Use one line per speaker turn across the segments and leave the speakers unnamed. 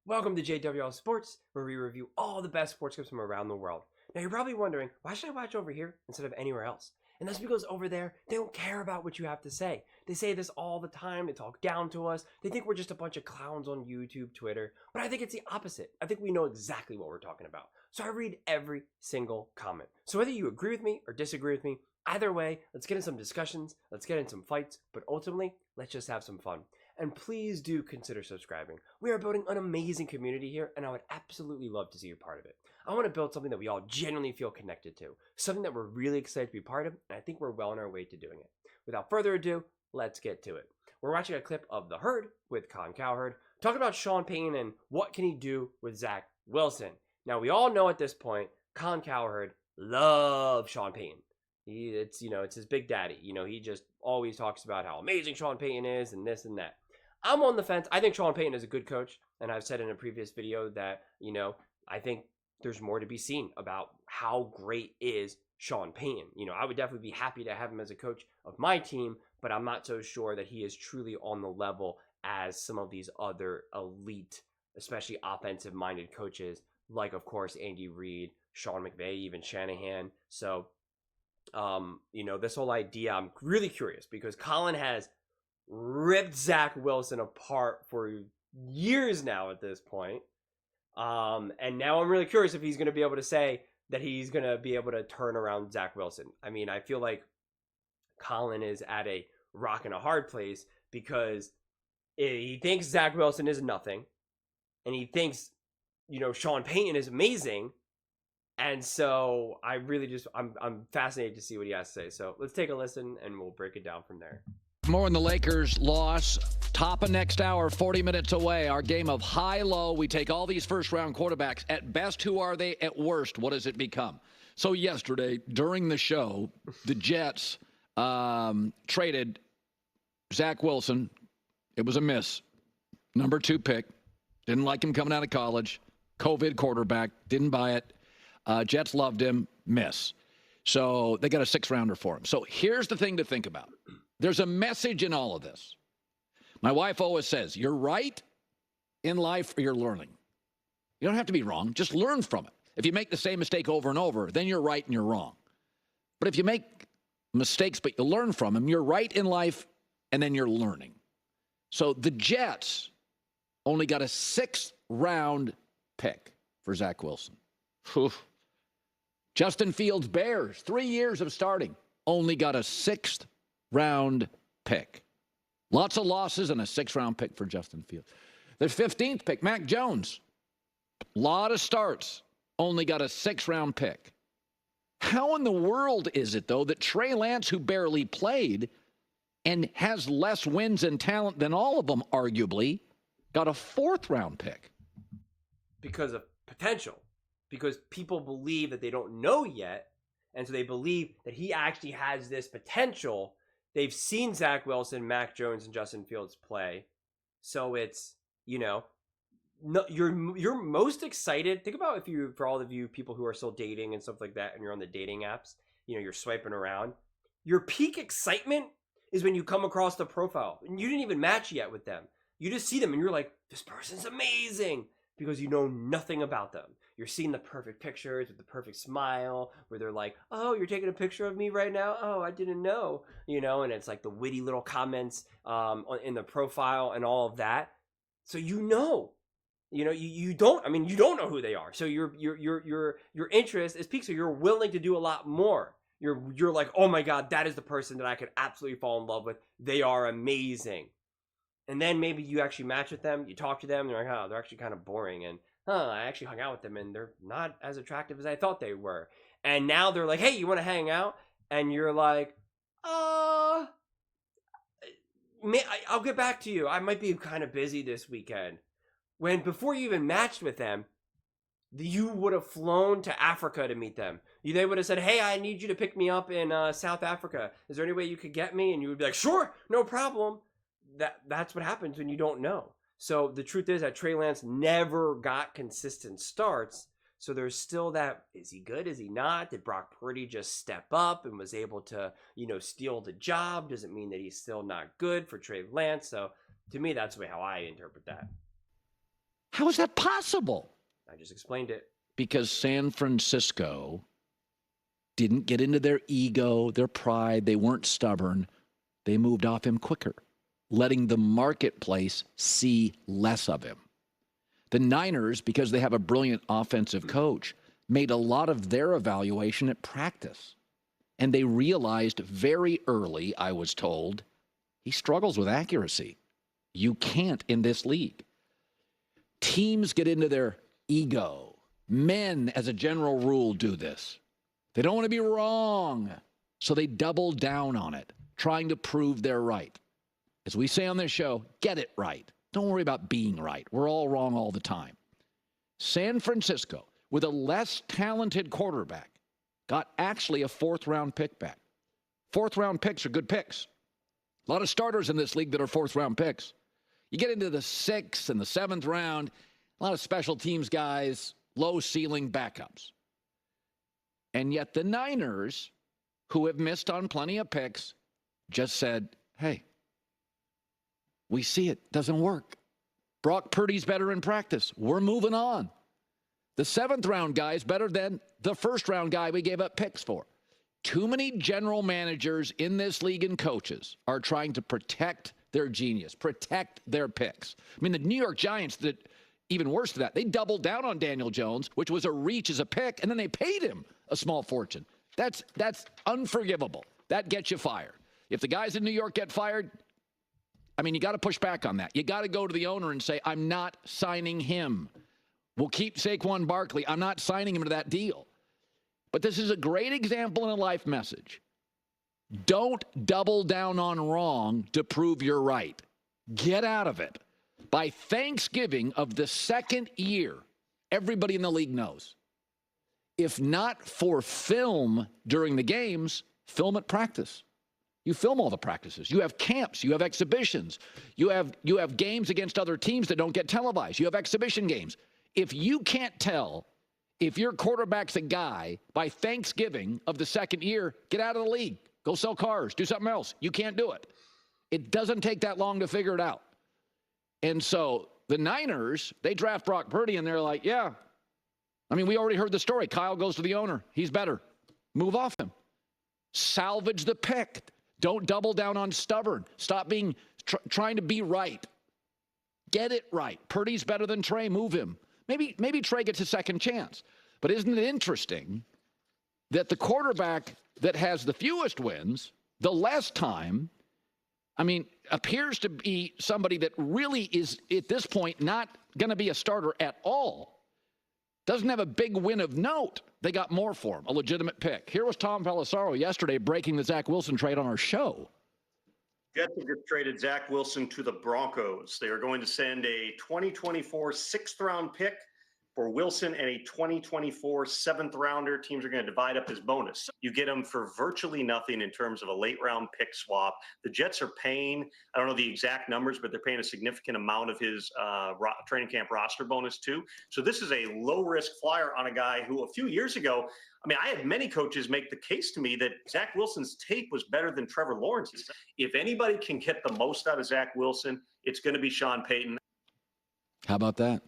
Welcome to JWL Sports, where we review all the best sports clips from around the world. Now you're probably wondering, why should I watch over here instead of anywhere else? And that's because over there, they don't care about what you have to say. They say this all the time, they talk down to us, they think we're just a bunch of clowns on YouTube, Twitter, but I think it's the opposite. I think we know exactly what we're talking about. So I read every single comment. So whether you agree with me or disagree with me, either way, let's get in some discussions, let's get in some fights, but ultimately, let's just have some fun. And please do consider subscribing. We are building an amazing community here, and I would absolutely love to see you part of it. I want to build something that we all genuinely feel connected to, something that we're really excited to be part of, and I think we're well on our way to doing it. Without further ado, let's get to it. We're watching a clip of The Herd with Colin Cowherd, talking about Sean Payton and what can he do with Zack Wilson. Now, we all know at this point, Colin Cowherd loves Sean Payton. It's his big daddy. He just always talks about how amazing Sean Payton is and this and that. I'm on the fence. I think Sean Payton is a good coach, and I've said in a previous video that, I think there's more to be seen about how great is Sean Payton. I would definitely be happy to have him as a coach of my team, but I'm not so sure that he is truly on the level as some of these other elite, especially offensive-minded coaches, like, of course, Andy Reid, Sean McVay, even Shanahan. So, this whole idea, I'm really curious because Colin has ripped Zack Wilson apart for years now at this point. And now I'm really curious if he's going to be able to say that he's going to be able to turn around Zack Wilson. I mean, I feel like Colin is at a rock and a hard place because he thinks Zack Wilson is nothing. And he thinks, Sean Payton is amazing. And so I really I'm fascinated to see what he has to say. So let's take a listen and we'll break it down from there.
More on the Lakers' loss. Top of next hour, 40 minutes away. Our game of high-low. We take all these first-round quarterbacks. At best, who are they? At worst, what does it become? So yesterday, during the show, the Jets traded Zack Wilson. It was a miss. Number 2 pick. Didn't like him coming out of college. COVID quarterback. Didn't buy it. Jets loved him. Miss. So they got a 6th-rounder for him. So here's the thing to think about. There's a message in all of this. My wife always says, you're right in life or you're learning. You don't have to be wrong. Just learn from it. If you make the same mistake over and over, then you're right and you're wrong. But if you make mistakes but you learn from them, you're right in life and then you're learning. So the Jets only got a 6th-round pick for Zack Wilson. Justin Fields' Bears, 3 years of starting, only got a 6th-round pick. Lots of losses and a 6th-round pick for Justin Fields. The 15th pick, Mac Jones. Lot of starts, only got a 6th-round pick. How in the world is it, though, that Trey Lance, who barely played and has less wins and talent than all of them, arguably, got a 4th-round pick?
Because of potential. Because people believe that they don't know yet, and so they believe that he actually has this potential. They've seen Zack Wilson, Mac Jones, and Justin Fields play. So it's, no, you're most excited. Think about for all of you people who are still dating and stuff like that, and you're on the dating apps, you're swiping around. Your peak excitement is when you come across the profile. And you didn't even match yet with them. You just see them and you're like, this person's amazing. Because you know nothing about them. You're seeing the perfect pictures with the perfect smile where they're like, oh, you're taking a picture of me right now? Oh, I didn't know. And it's like the witty little comments in the profile and all of that. So you don't know who they are. So your interest is peaked. So you're willing to do a lot more. You're like, oh my God, that is the person that I could absolutely fall in love with. They are amazing. And then maybe you actually match with them, you talk to them, they're like, oh, they're actually kind of boring. And, I actually hung out with them and they're not as attractive as I thought they were. And now they're like, hey, you want to hang out? And you're like, I'll get back to you. I might be kind of busy this weekend. When before you even matched with them, you would have flown to Africa to meet them. They would have said, hey, I need you to pick me up in South Africa. Is there any way you could get me? And you would be like, sure, no problem. That's what happens when you don't know. So the truth is that Trey Lance never got consistent starts. So there's still that, is he good? Is he not? Did Brock Purdy just step up and was able to, steal the job? Doesn't mean that he's still not good for Trey Lance. So to me, that's the way how I interpret that.
How is that possible?
I just explained it.
Because San Francisco didn't get into their ego, their pride. They weren't stubborn. They moved off him quicker, letting the marketplace see less of him. The Niners, because they have a brilliant offensive coach, made a lot of their evaluation at practice. And they realized very early, I was told, he struggles with accuracy. You can't in this league. Teams get into their ego. Men, as a general rule, do this. They don't want to be wrong, so they double down on it, trying to prove they're right. As we say on this show, get it right. Don't worry about being right. We're all wrong all the time. San Francisco, with a less talented quarterback, got actually a fourth-round pick back. Fourth-round picks are good picks. A lot of starters in this league that are fourth-round picks. You get into the 6th and the 7th round, a lot of special teams guys, low-ceiling backups. And yet the Niners, who have missed on plenty of picks, just said, hey, we see it doesn't work. Brock Purdy's better in practice. We're moving on. The 7th-round guy is better than the 1st-round guy we gave up picks for. Too many general managers in this league and coaches are trying to protect their genius, protect their picks. I mean, the New York Giants did even worse than that. They doubled down on Daniel Jones, which was a reach as a pick, and then they paid him a small fortune. That's unforgivable. That gets you fired. If the guys in New York get fired, I mean, you got to push back on that. You got to go to the owner and say, I'm not signing him. We'll keep Saquon Barkley. I'm not signing him to that deal. But this is a great example and a life message. Don't double down on wrong to prove you're right. Get out of it. By Thanksgiving of the second year, everybody in the league knows. If not for film during the games, film at practice. You film all the practices. You have camps. You have exhibitions. You have games against other teams that don't get televised. You have exhibition games. If you can't tell if your quarterback's a guy by Thanksgiving of the second year, get out of the league. Go sell cars. Do something else. You can't do it. It doesn't take that long to figure it out. And so the Niners, they draft Brock Purdy, and they're like, yeah. I mean, we already heard the story. Kyle goes to the owner. He's better. Move off him. Salvage the pick. Don't double down on stubborn. Stop being trying to be right. Get it right. Purdy's better than Trey. Move him. Maybe Trey gets a second chance. But isn't it interesting that the quarterback that has the fewest wins, the less time, I mean, appears to be somebody that really is, at this point, not going to be a starter at all. Doesn't have a big win of note. They got more for him, a legitimate pick. Here was Tom Pelissero yesterday breaking the Zach Wilson trade on our show.
Jets have just traded Zach Wilson to the Broncos. They are going to send a 2024 6th-round pick for Wilson and a 2024 7th-rounder. Teams are going to divide up his bonus. You get him for virtually nothing in terms of a late-round pick swap. The Jets are paying, I don't know the exact numbers, but they're paying a significant amount of his training camp roster bonus too. So this is a low-risk flyer on a guy who a few years ago, I mean, I had many coaches make the case to me that Zach Wilson's tape was better than Trevor Lawrence's. If anybody can get the most out of Zach Wilson, it's going to be Sean Payton.
How about that?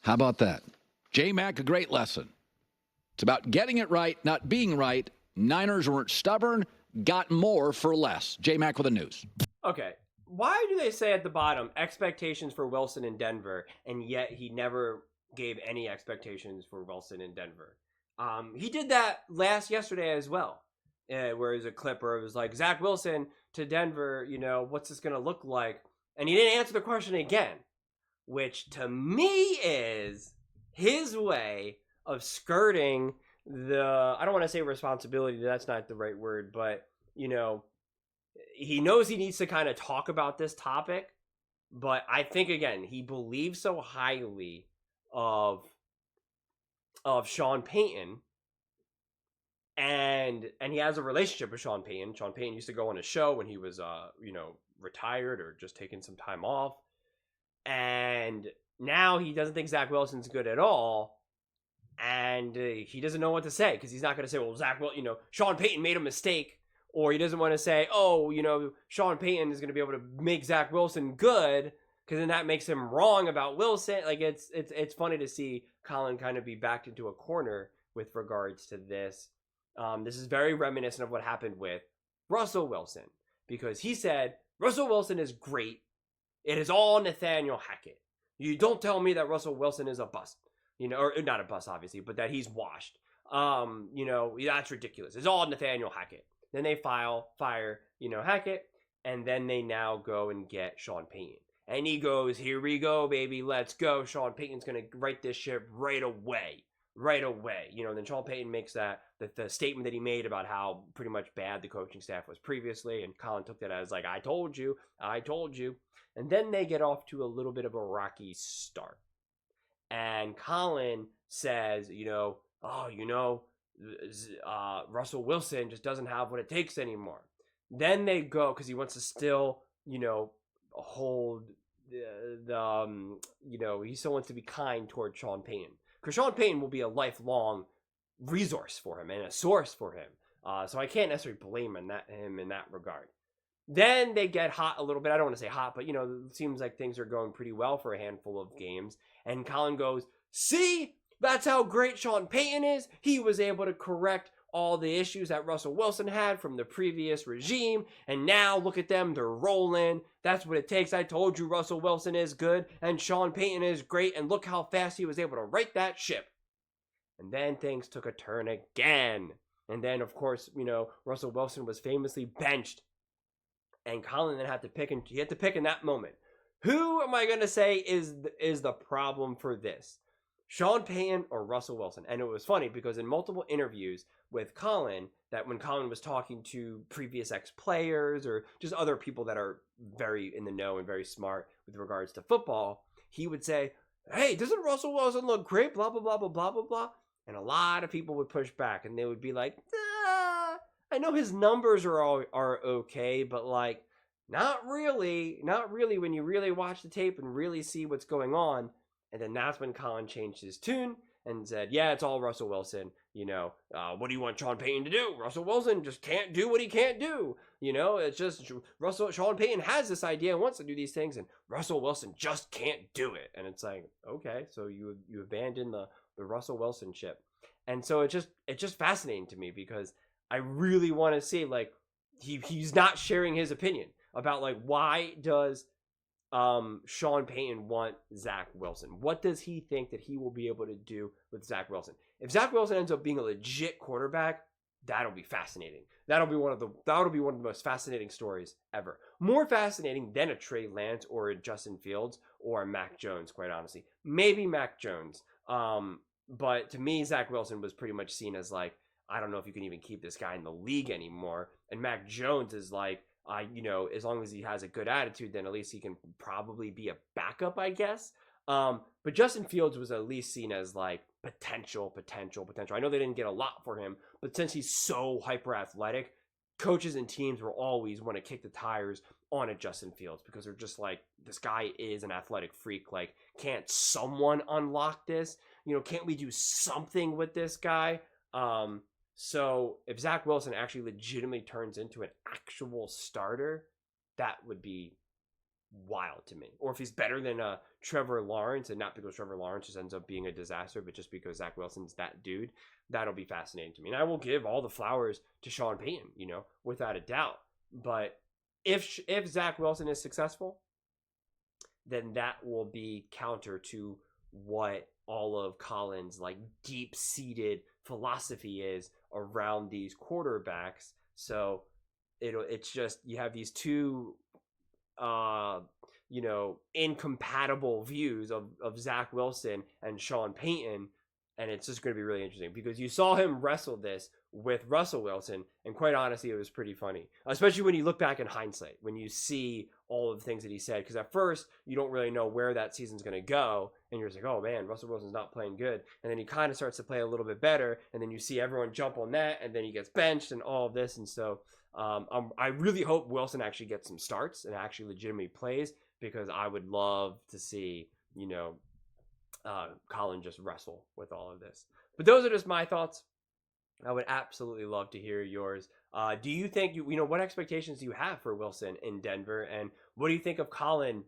How about that? J-Mac, a great lesson. It's about getting it right, not being right. Niners weren't stubborn, got more for less. J-Mac with the news.
Okay. Why do they say at the bottom, expectations for Wilson in Denver, and yet he never gave any expectations for Wilson in Denver? He did that yesterday as well, where there's a clip where it was like, Zach Wilson to Denver, what's this going to look like? And he didn't answer the question again, which to me is his way of skirting I don't want to say responsibility, that's not the right word, but, he knows he needs to kind of talk about this topic, but I think, again, he believes so highly of Sean Payton, and he has a relationship with Sean Payton. Sean Payton used to go on a show when he was, retired or just taking some time off. And now he doesn't think Zach Wilson's good at all. And he doesn't know what to say because he's not going to say, well, Sean Payton made a mistake. Or he doesn't want to say, Sean Payton is going to be able to make Zach Wilson good because then that makes him wrong about Wilson. Like it's funny to see Colin kind of be backed into a corner with regards to this. This is very reminiscent of what happened with Russell Wilson, because he said Russell Wilson is great. It is all Nathaniel Hackett. You don't tell me that Russell Wilson is a bust, or not a bust, obviously, but that he's washed. That's ridiculous. It's all Nathaniel Hackett. Then they fire, Hackett, and then they now go and get Sean Payton. And he goes, here we go, baby, let's go. Sean Payton's going to right this ship right away. Then Sean Payton makes the statement that he made about how pretty much bad the coaching staff was previously, and Colin took that as like, I told you. And then they get off to a little bit of a rocky start. And Colin says, Russell Wilson just doesn't have what it takes anymore. Then they go, because he wants to still, hold he still wants to be kind toward Sean Payton. Because Sean Payton will be a lifelong resource for him and a source for him. So I can't necessarily blame him in that regard. Then they get hot a little bit. I don't want to say hot, but, it seems like things are going pretty well for a handful of games. And Colin goes, see, that's how great Sean Payton is. He was able to correct all the issues that Russell Wilson had from the previous regime. And now look at them. They're rolling. That's what it takes. I told you Russell Wilson is good and Sean Payton is great. And look how fast he was able to right that ship. And then things took a turn again. And then, of course, Russell Wilson was famously benched. And Colin then had to pick, and he had to pick in that moment. Who am I going to say is the problem for this? Sean Payton or Russell Wilson? And it was funny because in multiple interviews with Colin, that when Colin was talking to previous ex-players or just other people that are very in the know and very smart with regards to football, he would say, hey, doesn't Russell Wilson look great? Blah, blah, blah, blah, blah, blah, blah. And a lot of people would push back and they would be like, I know his numbers are okay, but like, not really when you really watch the tape and really see what's going on. And then that's when Colin changed his tune and said, yeah, it's all Russell Wilson. What do you want Sean Payton to do? Russell Wilson just can't do what he can't do. It's just Sean Payton has this idea and wants to do these things, and Russell Wilson just can't do it. And it's like, okay, so you abandon the Russell Wilson ship. And so it's just fascinating to me because I really want to see, like, he's not sharing his opinion about, like, why does Sean Payton want Zack Wilson? What does he think that he will be able to do with Zack Wilson? If Zack Wilson ends up being a legit quarterback, that'll be fascinating. That'll be one of the most fascinating stories ever. More fascinating than a Trey Lance or a Justin Fields or a Mac Jones, quite honestly. Maybe Mac Jones. But to me, Zack Wilson was pretty much seen as like, I don't know if you can even keep this guy in the league anymore. And Mac Jones is like, as long as he has a good attitude, then at least he can probably be a backup, I guess. But Justin Fields was at least seen as like potential. I know they didn't get a lot for him, but since he's so hyper athletic, coaches and teams will always want to kick the tires on a Justin Fields because they're just like, this guy is an athletic freak. Like, can't someone unlock this? Can't we do something with this guy? So if Zack Wilson actually legitimately turns into an actual starter, that would be wild to me. Or if he's better than Trevor Lawrence, and not because Trevor Lawrence just ends up being a disaster, but just because Zack Wilson's that dude, that'll be fascinating to me. And I will give all the flowers to Sean Payton, without a doubt. But if Zack Wilson is successful, then that will be counter to what all of Colin's like deep-seated philosophy is around these quarterbacks. So it's just, you have these two incompatible views of Zack Wilson and Sean Payton, and it's just going to be really interesting because you saw him wrestle this with Russell Wilson, and quite honestly, it was pretty funny, especially when you look back in hindsight, when you see all of the things that he said, because at first, you don't really know where that season's going to go, and you're just like, oh man, Russell Wilson's not playing good, and then he kind of starts to play a little bit better, and then you see everyone jump on that, and then he gets benched, and all of this, and so I really hope Wilson actually gets some starts and actually legitimately plays, because I would love to see, Colin just wrestle with all of this. But those are just my thoughts. I would absolutely love to hear yours. Do you think, what expectations do you have for Wilson in Denver? And what do you think of Colin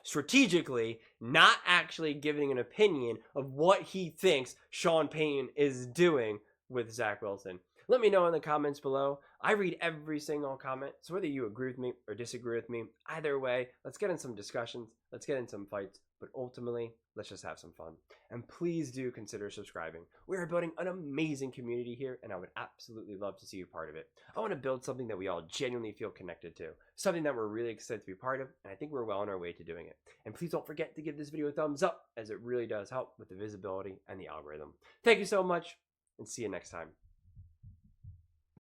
strategically, not actually giving an opinion of what he thinks Sean Payton is doing with Zach Wilson. Let me know in the comments below. I read every single comment, so whether you agree with me or disagree with me, either way, let's get in some discussions, let's get in some fights, but ultimately, let's just have some fun. And please do consider subscribing. We are building an amazing community here, and I would absolutely love to see you part of it. I want to build something that we all genuinely feel connected to, something that we're really excited to be part of, and I think we're well on our way to doing it. And please don't forget to give this video a thumbs up, as it really does help with the visibility and the algorithm. Thank you so much, and see you next time.